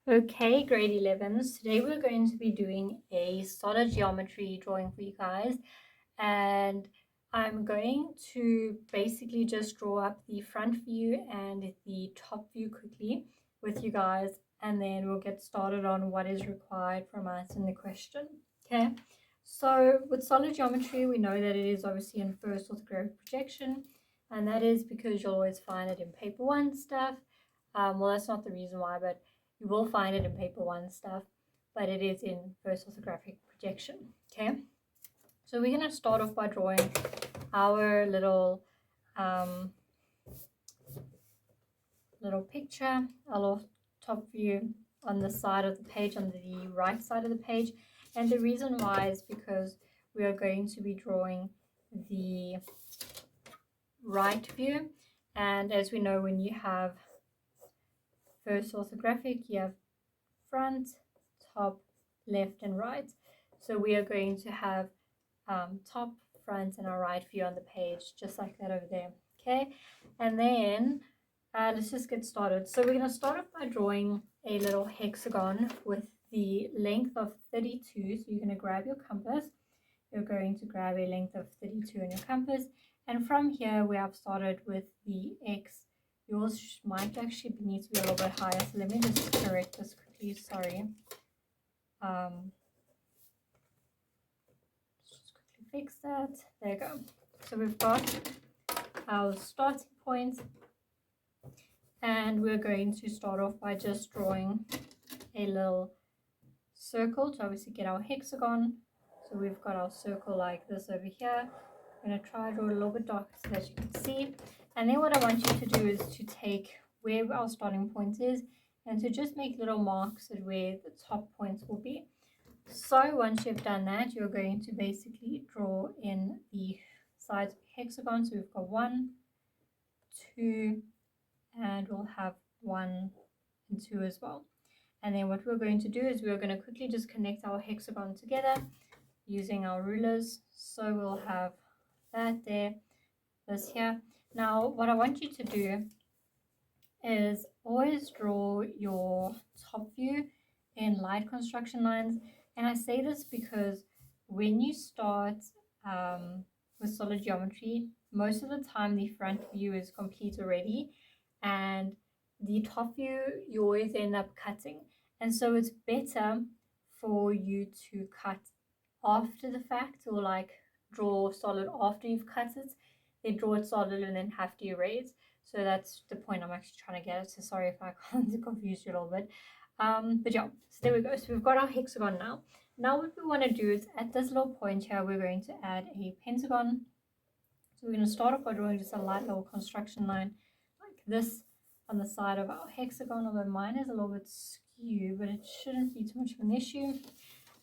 Okay, grade 11s. Today we're going to be doing a solid geometry drawing for you guys, and I'm going to basically just draw up the front view and the top view quickly with you guys, and then we'll get started on what is required from us in the question. Okay, so with solid geometry, we know that it is obviously in first orthographic projection, and that is because you'll always find it in paper one stuff. Well, that's not the reason why, but you will find it in paper one stuff, but it is in first orthographic projection. Okay, so we're going to start off by drawing our little picture, our little top view on the side of the page, on the right side of the page. And the reason why is because we are going to be drawing the right view, and as we know, when you have first orthographic, you have front, top, left, and right. So we are going to have top, front, and our right view on the page, just like that over there. Okay, and then let's just get started. So we're going to start off by drawing a little hexagon with the length of 32. So you're going to grab your compass. You're going to grab a length of 32 in your compass. And from here, we have started with the X. Yours might actually need to be a little bit higher. So let me just correct this quickly. Sorry. Just quickly fix that. There you go. So we've got our starting point, and we're going to start off by just drawing a little circle to obviously get our hexagon. So we've got our circle like this over here. I'm going to try to draw it a little bit darker so that you can see. And then what I want you to do is to take where our starting point is and to just make little marks at where the top points will be. So once you've done that, you're going to basically draw in the sides of the hexagon. So we've got 1, 2, and we'll have 1 and 2 as well. And then what we're going to do is we're going to quickly just connect our hexagon together using our rulers. So we'll have that there, this here. Now what I want you to do is always draw your top view in light construction lines. And I say this because when you start with solid geometry, most of the time the front view is complete already, and the top view you always end up cutting. And so it's better for you to cut after the fact, or like draw solid after you've cut it, then draw it solid and then have to erase. So that's the point I'm actually trying to get at. So sorry if I can't confuse you a little bit. But yeah, so there we go. So we've got our hexagon now. Now what we want to do is at this little point here, we're going to add a pentagon. So we're going to start off by drawing just a light little construction line like this on the side of our hexagon, although mine is a little bit skew, but it shouldn't be too much of an issue.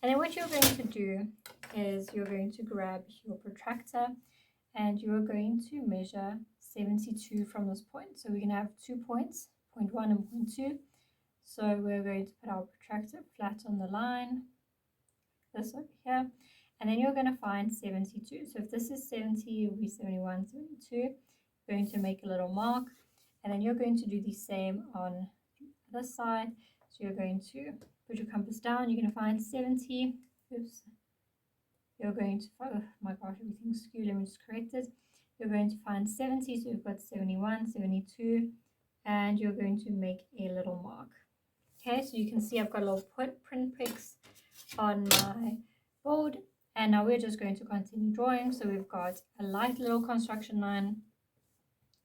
And then what you're going to do is you're going to grab your protractor and you're going to measure 72 from this point. So we're going to have 2 points, point 1 and point 2. So we're going to put our protractor flat on the line, this over here, and then you're going to find 72. So if this is 70, it will be 71, 72. You're going to make a little mark, and then you're going to do the same on the other side. So you're going to put your compass down, you're going to find 70. Oops. You're going to, oh my gosh, everything's skewed, let me just correct it. You're going to find 70, so we've got 71, 72, and you're going to make a little mark. Okay, so you can see I've got a little print pricks on my board, and now we're just going to continue drawing. So we've got a light little construction line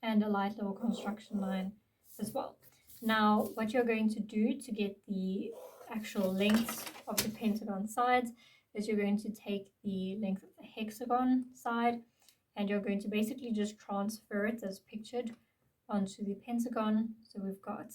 and a light little construction line as well. Now what you're going to do to get the actual length of the pentagon sides is you're going to take the length of the hexagon side and you're going to basically just transfer it as pictured onto the pentagon. So we've got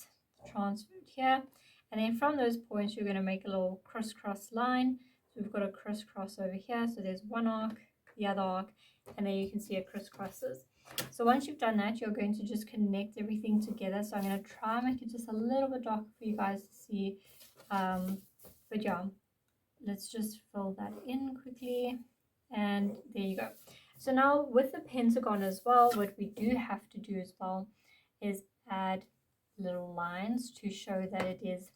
transferred here, and then from those points you're going to make a little crisscross line. So we've got a crisscross over here, so there's one arc, the other arc, and then you can see it crisscrosses. So once you've done that, you're going to just connect everything together. So I'm going to try and make it just a little bit darker for you guys to see, but yeah, let's just fill that in quickly, and there you go. So now with the pentagon as well, what we do have to do as well is add little lines to show that it is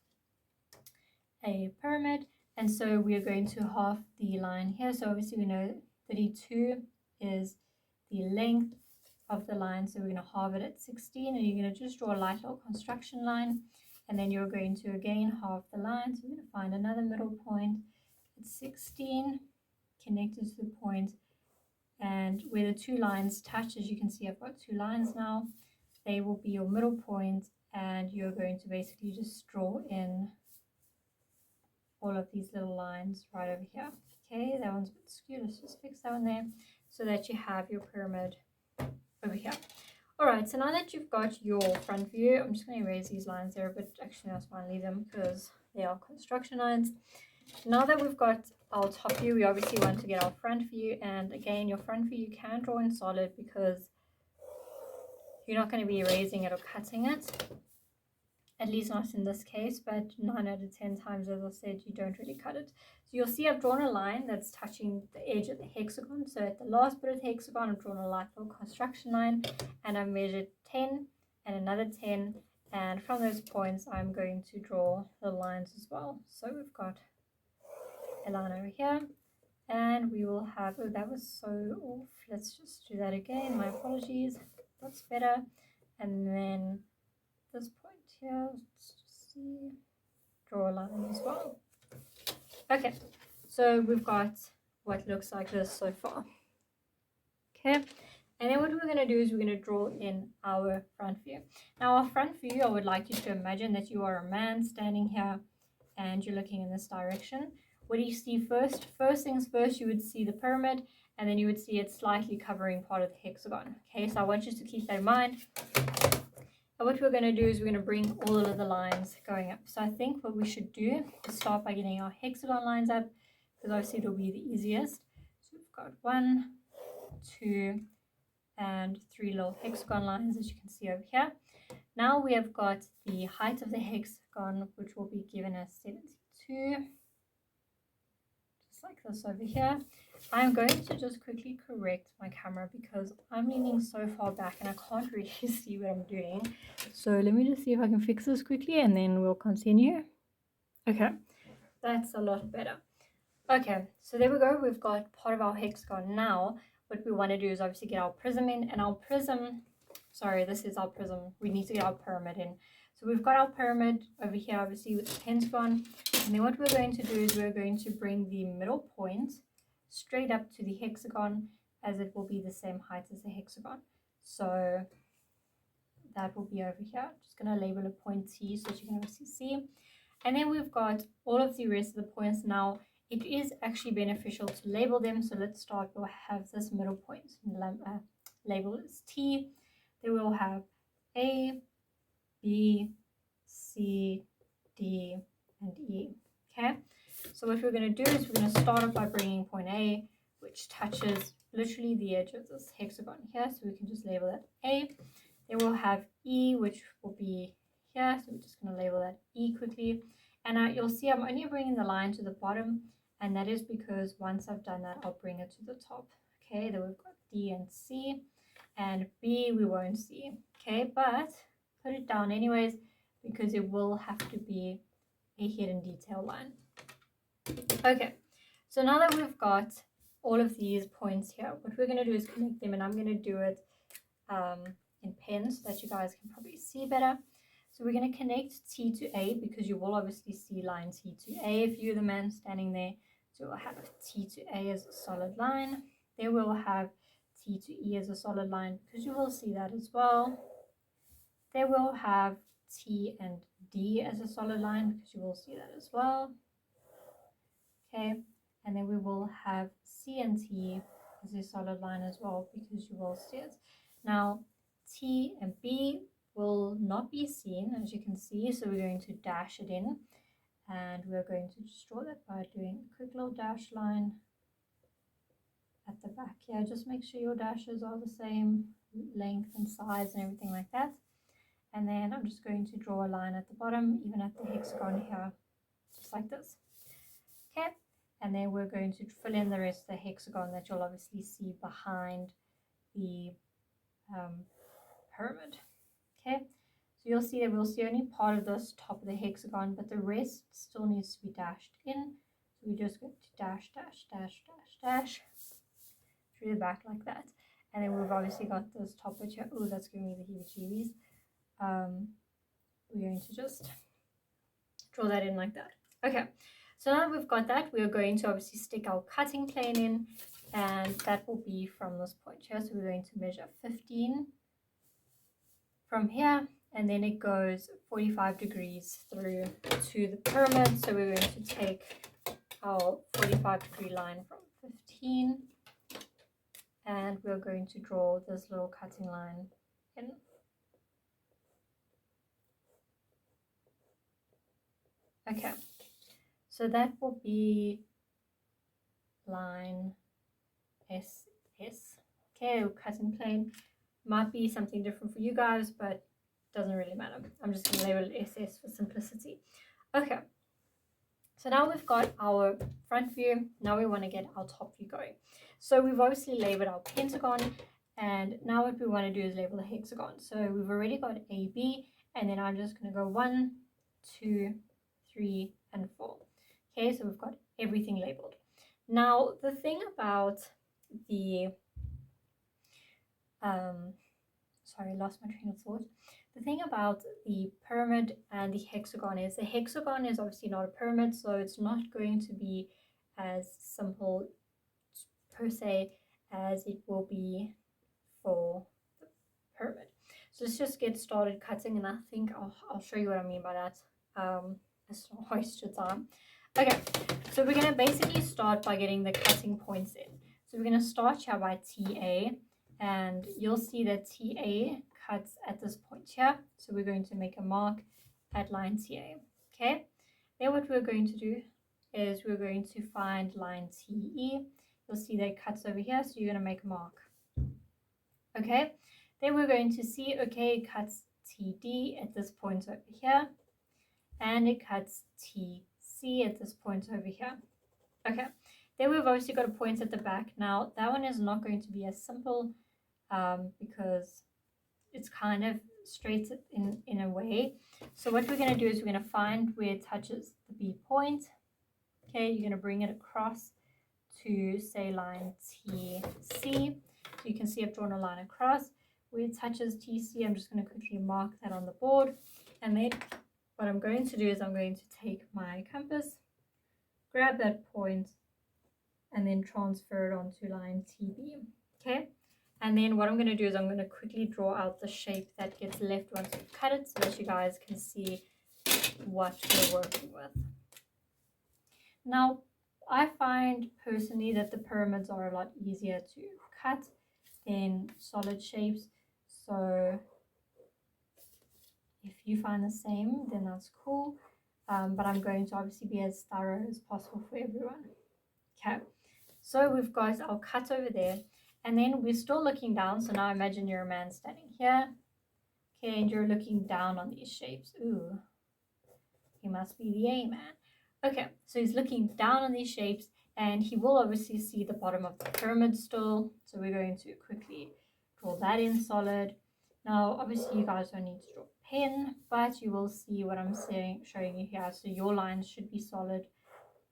a pyramid, and so we are going to half the line here. So obviously we know 32 is the length of the line, so we're going to halve it at 16, and you're going to just draw a light little construction line, and then you're going to again halve the line. So we're going to find another middle point at 16, connected to the point, and where the two lines touch, as you can see I've got two lines now, they will be your middle point, and you're going to basically just draw in all of these little lines right over here. Okay, that one's a bit skewed, let's just fix that one there, so that you have your pyramid over here. Alright, so now that you've got your front view, I'm just going to erase these lines there, but actually that's fine, leave them because they are construction lines. Now that we've got our top view, we obviously want to get our front view, and again, your front view you can draw in solid because you're not going to be erasing it or cutting it, at least not in this case, but 9 out of 10 times, as I said, you don't really cut it. So you'll see I've drawn a line that's touching the edge of the hexagon. So at the last bit of the hexagon, I've drawn a light little construction line, and I've measured 10 and another 10, and from those points I'm going to draw the lines as well. So we've got a line over here, and we will have, oh, that was so off, let's just do that again, my apologies, that's better. And then this point here, let's just see, draw a line as well. Okay, so we've got what looks like this so far. Okay, and then what we're going to do is we're going to draw in our front view. Now our front view, I would like you to imagine that you are a man standing here and you're looking in this direction. What do you see first? First things first, you would see the pyramid, and then you would see it slightly covering part of the hexagon. Okay, so I want you to keep that in mind. And what we're going to do is we're going to bring all of the lines going up. So I think what we should do is start by getting our hexagon lines up, because obviously it'll be the easiest. So we've got 1, 2, and 3 little hexagon lines, as you can see over here. Now we have got the height of the hexagon, which will be given as 72. Like this over here. I'm going to just quickly correct my camera because I'm leaning so far back and I can't really see what I'm doing. So let me just see if I can fix this quickly and then we'll continue. Okay, that's a lot better. Okay, so there we go. We've got part of our hexagon. Now what we want to do is obviously get our prism in, and our prism, sorry, this is our prism. We need to get our pyramid in. So we've got our pyramid over here, obviously, with the pentagon. And then what we're going to do is we're going to bring the middle point straight up to the hexagon, as it will be the same height as the hexagon. So that will be over here. I'm just going to label a point T so that you can obviously see. And then we've got all of the rest of the points. Now, it is actually beneficial to label them. So let's start. We'll have this middle point label as T. Then we'll have A, B, C, D, and E. Okay, so what we're going to do is we're going to start off by bringing point A, which touches literally the edge of this hexagon here, so we can just label that A. Then we'll have E, which will be here, so we're just going to label that E quickly. And you'll see I'm only bringing the line to the bottom, and that is because once I've done that, I'll bring it to the top. Okay, then we've got D and C, and B we won't see. Okay, but put it down anyways, because it will have to be a hidden detail line. Okay, so now that we've got all of these points here, what we're going to do is connect them, and I'm going to do it in pen so that you guys can probably see better. So we're going to connect T to A, because you will obviously see line T to A if you're the man standing there. So we'll have T to A as a solid line. Then we'll have T to E as a solid line, because you will see that as well. Then we'll have T and D as a solid line, because you will see that as well. Okay, and then we will have C and T as a solid line as well, because you will see it. Now T and B will not be seen, as you can see, so we're going to dash it in, and we're going to just draw that by doing a quick little dash line at the back here. Just make sure your dashes are the same length and size and everything like that. And then I'm just going to draw a line at the bottom, even at the hexagon here, just like this. Okay, and then we're going to fill in the rest of the hexagon that you'll obviously see behind the pyramid. Okay, So you'll see that we'll see only part of this top of the hexagon, but the rest still needs to be dashed in. So we just go to dash, dash, dash, dash, dash through the back like that. And then we've obviously got this top edge here. Oh, that's giving me the heebie-jeebies. We're going to just draw that in like that. Okay, so now we've got that, we're going to obviously stick our cutting plane in, and that will be from this point here. So we're going to measure 15 from here, and then it goes 45 degrees through to the pyramid. So we're going to take our 45-degree line from 15, and we're going to draw this little cutting line in. Okay, so that will be line SS. Okay, cutting plane might be something different for you guys, but doesn't really matter. I'm just going to label it SS for simplicity. Okay, so now we've got our front view. Now we want to get our top view going. So we've obviously labeled our pentagon, and now what we want to do is label the hexagon. So we've already got A, B, and then I'm just going to go 1, 2, 3, and 4. Okay, so we've got everything labeled. Now the thing about the sorry, lost my train of thought. The thing about the pyramid and the hexagon is the hexagon is obviously not a pyramid, so it's not going to be as simple per se as it will be for the pyramid. So let's just get started cutting, and I think I'll show you what I mean by that. Let's not waste your time. Okay, so we're going to basically start by getting the cutting points in. So we're going to start here by TA, and you'll see that TA cuts at this point here. So we're going to make a mark at line TA. Okay, then what we're going to do is we're going to find line TE. You'll see that it cuts over here, so you're going to make a mark. Okay, then we're going to see, okay, it cuts TD at this point over here, and it cuts TC at this point over here. Okay, then we've obviously got a point at the back. Now that one is not going to be as simple because it's kind of straight in a way. So what we're going to do is we're going to find where it touches the B point. Okay, you're going to bring it across to say line TC. So you can see I've drawn a line across where it touches TC. I'm just going to quickly mark that on the board, and then what I'm going to do is I'm going to take my compass, grab that point, and then transfer it onto line TB. Okay, and then what I'm going to do is I'm going to quickly draw out the shape that gets left once you cut it, so that you guys can see what we're working with. Now, I find personally that the pyramids are a lot easier to cut than solid shapes. So if you find the same, then that's cool. But I'm going to obviously be as thorough as possible for everyone. Okay, so we've got our cut over there, and then we're still looking down. So now imagine you're a man standing here. Okay, and you're looking down on these shapes. Ooh, he must be the A man. Okay, so he's looking down on these shapes, and he will obviously see the bottom of the pyramid still. So we're going to quickly draw that in solid. Now, obviously, you guys don't need to draw a pen, but you will see what I'm showing you here. So your lines should be solid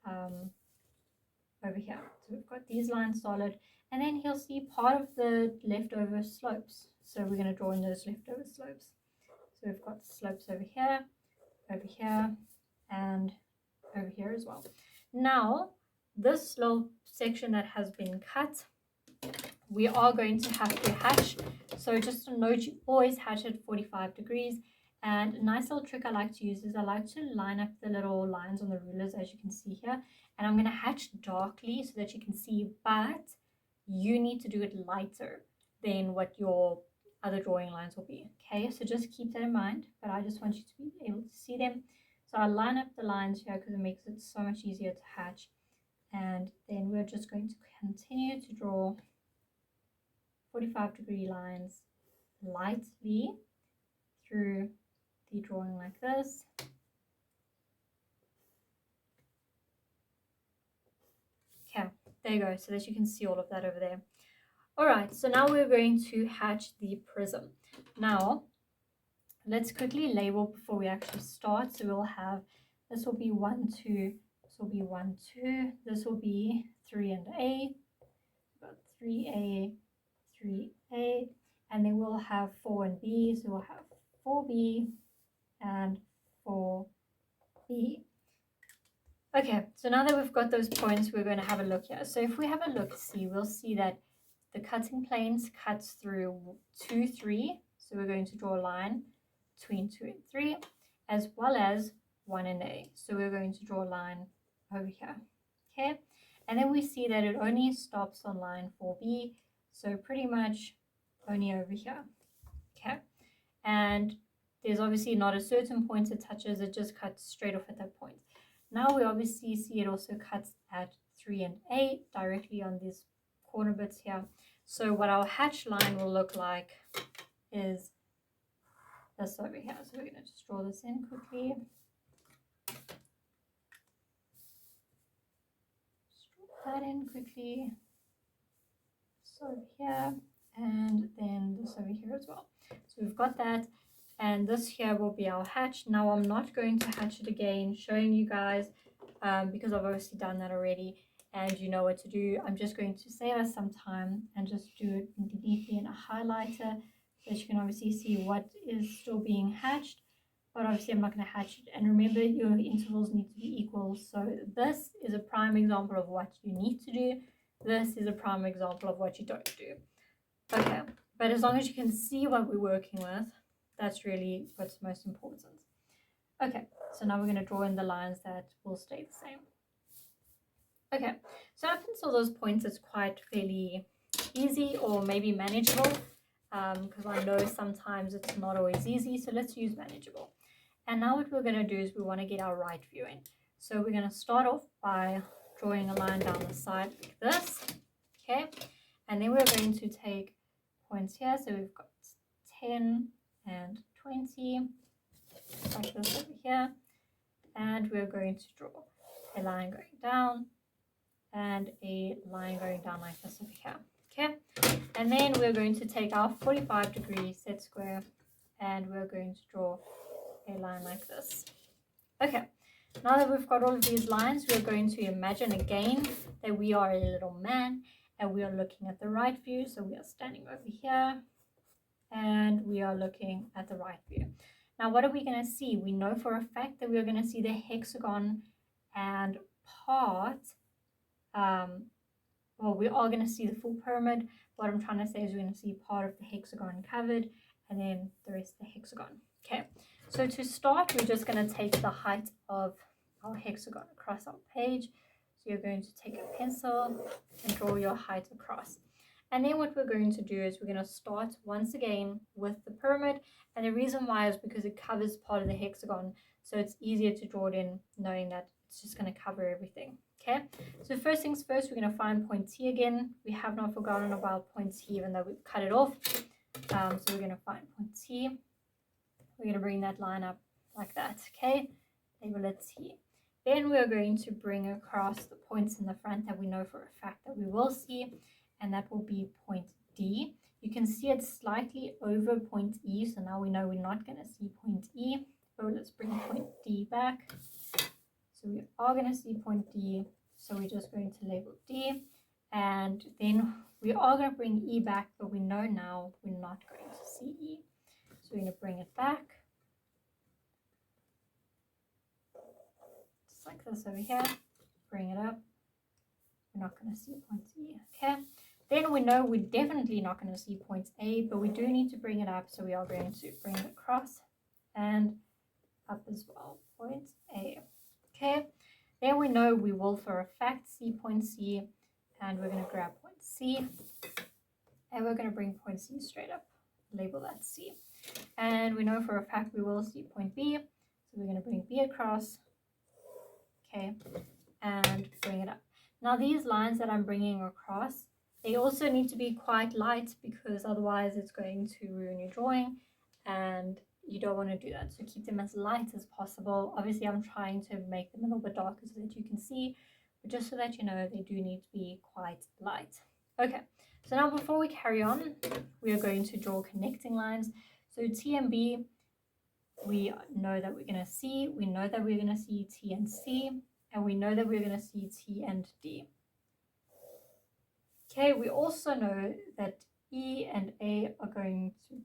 over here. So we've got these lines solid, and then he'll see part of the leftover slopes. So we're going to draw in those leftover slopes. So we've got slopes over here, and over here as well. Now, this little section that has been cut, we are going to have to hatch. So just a note, you always hatch at 45 degrees. And a nice little trick I like to use is I like to line up the little lines on the rulers, as you can see here. And I'm going to hatch darkly so that you can see, but you need to do it lighter than what your other drawing lines will be. Okay, so just keep that in mind, but I just want you to be able to see them. So I line up the lines here because it makes it so much easier to hatch. And then we're just going to continue to draw 45-degree lines lightly through the drawing like this. Okay, there you go, so that you can see all of that over there. All right, so now we're going to hatch the prism. Now, let's quickly label before we actually start. So we'll have, this will be 1, 2, this will be 1, 2, this will be 3 and A, got 3A, 3A, and then we'll have 4 and B, so we'll have 4B and 4B. Okay, so now that we've got those points, we're going to have a look here. So if we have a look, we'll see that the cutting planes cuts through 2, 3. So we're going to draw a line between 2 and 3, as well as 1 and A. So we're going to draw a line over here. Okay, and then we see that it only stops on line 4B. So pretty much only over here. Okay, and there's obviously not a certain point it touches, it just cuts straight off at that point. Now we obviously see it also cuts at 3 and 8 directly on these corner bits here. So what our hatch line will look like is this over here. So we're going to just draw this in quickly. Just draw that in quickly. So over here, and then this over here as well. So we've got that. And this here will be our hatch. Now I'm not going to hatch it again, showing you guys, because I've obviously done that already and you know what to do. I'm just going to save us some time and just do it neatly in a highlighter so that you can obviously see what is still being hatched. But obviously I'm not going to hatch it. And remember, your intervals need to be equal. So this is a prime example of what you need to do. This is a prime example of what you don't do. Okay, but as long as you can see what we're working with, that's really what's most important. Okay, so now we're going to draw in the lines that will stay the same. Okay, so up until those points, it's quite fairly easy or maybe manageable, because I know sometimes it's not always easy, so let's use manageable. And now what we're going to do is we want to get our right view in. So we're going to start off by drawing a line down the side like this, okay? And then we're going to take points here, so we've got 10 and 20, like this over here, and we're going to draw a line going down and a line going down like this over here, okay? And then we're going to take our 45-degree set square and we're going to draw a line like this. Okay, now that we've got all of these lines, we're going to imagine again that we are a little man and we are looking at the right view. So we are standing over here and we are looking at the right view. Now, what are we going to see? We know for a fact that we're going to see the hexagon and part, well, we are going to see the full pyramid. What I'm trying to say is we're going to see part of the hexagon covered and then the rest of the hexagon. Okay, so to start, we're just going to take the height of our hexagon across our page. So you're going to take a pencil and draw your height across. And then what we're going to do is we're going to start once again with the pyramid. And the reason why is because it covers part of the hexagon. So it's easier to draw it in knowing that it's just going to cover everything. Okay, so first things first, we're going to find point T again. We have not forgotten about point T even though we've cut it off. So we're going to find point T. We're going to bring that line up like that. Okay, label it T. Then we're going to bring across the points in the front that we know for a fact that we will see, and that will be point D. You can see it's slightly over point E, so now we know we're not going to see point E. So let's bring point D back. So we are going to see point D, so we're just going to label D, and then we are going to bring E back, but we know now we're not going to see E. So we're going to bring it back, just like this over here, bring it up. We're not going to see point E, okay? Then we know we're definitely not going to see point A, but we do need to bring it up, so we are going to bring it across and up as well, point A. Okay, then we know we will for a fact see point C, and we're going to grab point C, and we're going to bring point C straight up, label that C. And we know for a fact we will see point B, so we're going to bring B across, okay, and bring it up. Now these lines that I'm bringing across, they also need to be quite light because otherwise it's going to ruin your drawing, and you don't want to do that. So keep them as light as possible. Obviously I'm trying to make them a little bit darker so that you can see, but just so that you know, they do need to be quite light. Okay, so now before we carry on, we are going to draw connecting lines. So T and B, we know that we're going to see, we know that we're going to see T and C, and we know that we're going to see T and D. Okay, we also know that E and A are going to,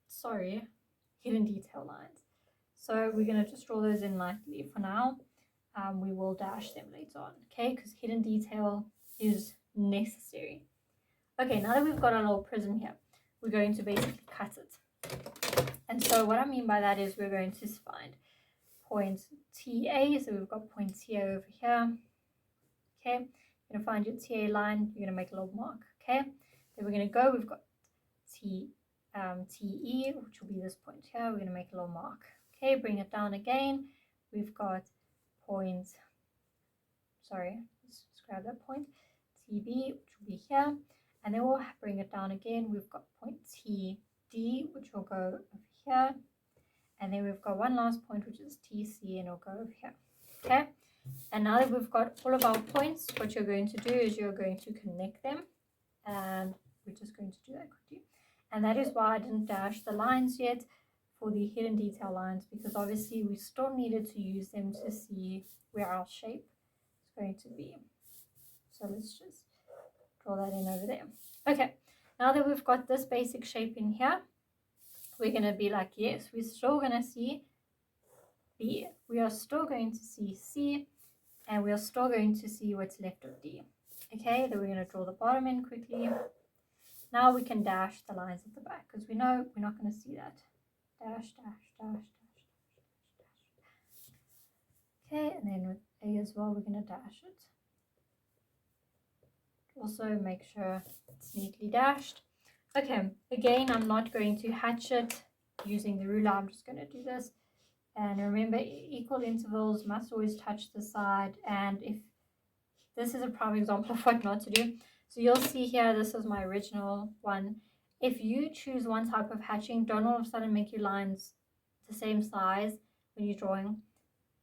sorry, hidden detail lines. So we're going to just draw those in lightly for now. We will dash them later on, okay, because hidden detail is necessary. Okay, now that we've got our little prism here, we're going to basically cut it. And so what I mean by that is we're going to find point TA, so we've got point TA over here, okay, you're going to find your TA line, you're going to make a little mark, okay, then we're going to go, we've got TE, which will be this point here, we're going to make a little mark, okay, bring it down again, we've got point, sorry, let's grab that point, TB, which will be here, and then we'll bring it down again, we've got point TD, which will go over here, and then we've got one last point, which is TC, and it'll go over here, okay? And now that we've got all of our points, what you're going to do is you're going to connect them, and we're just going to do that quickly. And that is why I didn't dash the lines yet for the hidden detail lines, because obviously we still needed to use them to see where our shape is going to be. So let's just draw that in over there. Okay, now that we've got this basic shape in here, we're going to be like, yes, we're still going to see B. We are still going to see C, and we are still going to see what's left of D. Okay, then we're going to draw the bottom in quickly. Now we can dash the lines at the back, because we know we're not going to see that. Dash, dash, dash, dash, dash, dash. Okay, and then with A as well, we're going to dash it. Also make sure it's neatly dashed. Okay, again, I'm not going to hatch it using the ruler. I'm just going to do this. And remember, equal intervals must always touch the side. And if this is a prime example of what not to do. So you'll see here, this is my original one. If you choose one type of hatching, don't all of a sudden make your lines the same size when you're drawing.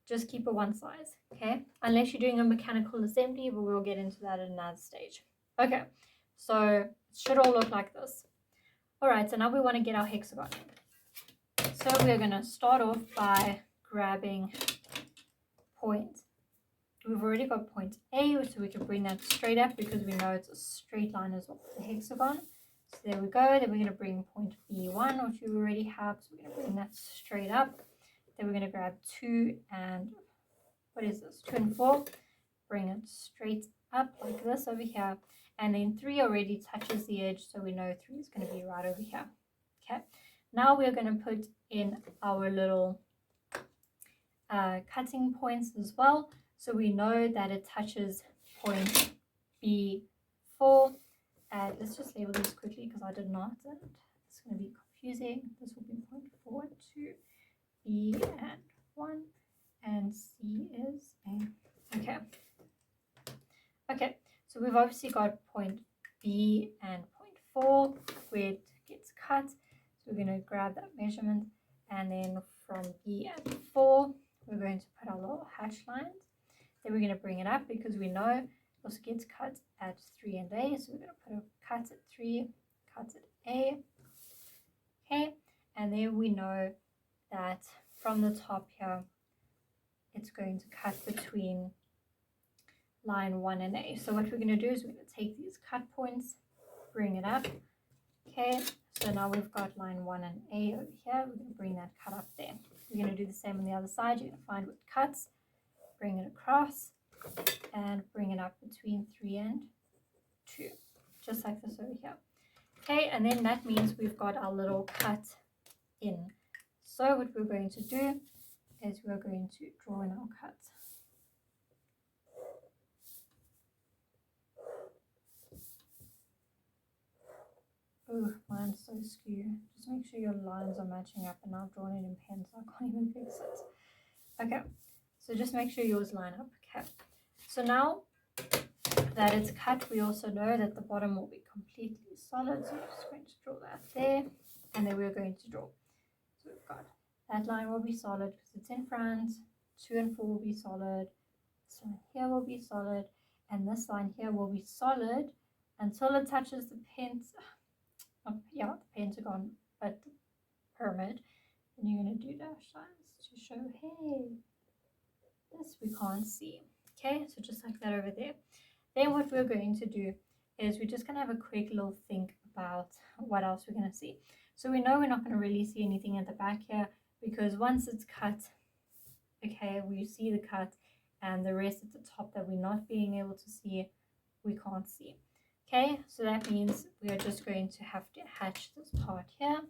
Just keep it one size, okay? Unless you're doing a mechanical assembly, but we'll get into that at another stage. Okay, so it should all look like this. All right, so now we want to get our hexagon. So we're going to start off by grabbing point. We've already got point A, so we can bring that straight up because we know it's a straight line as well for the hexagon. So there we go. Then we're going to bring point B1, which we already have. So we're going to bring that straight up. Then we're going to grab 2 and, what is this, 2 and 4. Bring it straight up like this over here. And then 3 already touches the edge, so we know 3 is going to be right over here. Okay. Now we're going to put in our little cutting points as well. So we know that it touches point B4. Let's just label these quickly because I did not. And it's going to be confusing. This will be point 4, 2, B and 1, and C is A. Okay. Okay, so we've obviously got point B and point 4 where it gets cut. So we're going to grab that measurement, and then from B and 4, we're going to put our little hatch lines. Then we're going to bring it up because we know it also gets cut at 3 and A. So we're going to put a cut at 3, cut at A. Okay, and then we know that from the top here, it's going to cut between line 1 and A. So what we're going to do is we're going to take these cut points, bring it up. Okay, so now we've got line 1 and A over here. We're going to bring that cut up there. We're going to do the same on the other side. You're going to find what cuts, bring it across, and bring it up between 3 and 2, just like this over here. Okay, and then that means we've got our little cut in. So what we're going to do is we're going to draw in our cut. Oh, mine's so skewed. Just make sure your lines are matching up, and I've drawn it in pen, so I can't even fix it. Okay, so just make sure yours line up. Okay, so now that it's cut, we also know that the bottom will be completely solid. So I'm just going to draw that there, and then we're going to draw. So we've got that line will be solid because it's in front. 2 and 4 will be solid. This line here will be solid, and this line here will be solid until it touches the pentagon, but pyramid, and you're going to do dash lines to show, hey, this we can't see. Okay, so just like that over there. Then what we're going to do is we're just going to have a quick little think about what else we're going to see. So we know we're not going to really see anything at the back here, because once it's cut, okay, we see the cut, and the rest at the top that we're not being able to see, we can't see. Okay, so that means we are just going to have to hatch this part here.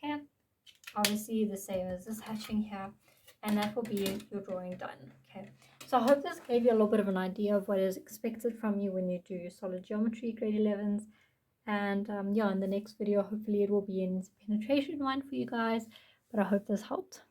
Okay, obviously the same as this hatching here, and that will be your drawing done. Okay, so I hope this gave you a little bit of an idea of what is expected from you when you do solid geometry grade 11s. And yeah, in the next video hopefully it will be in penetration one for you guys, but I hope this helped.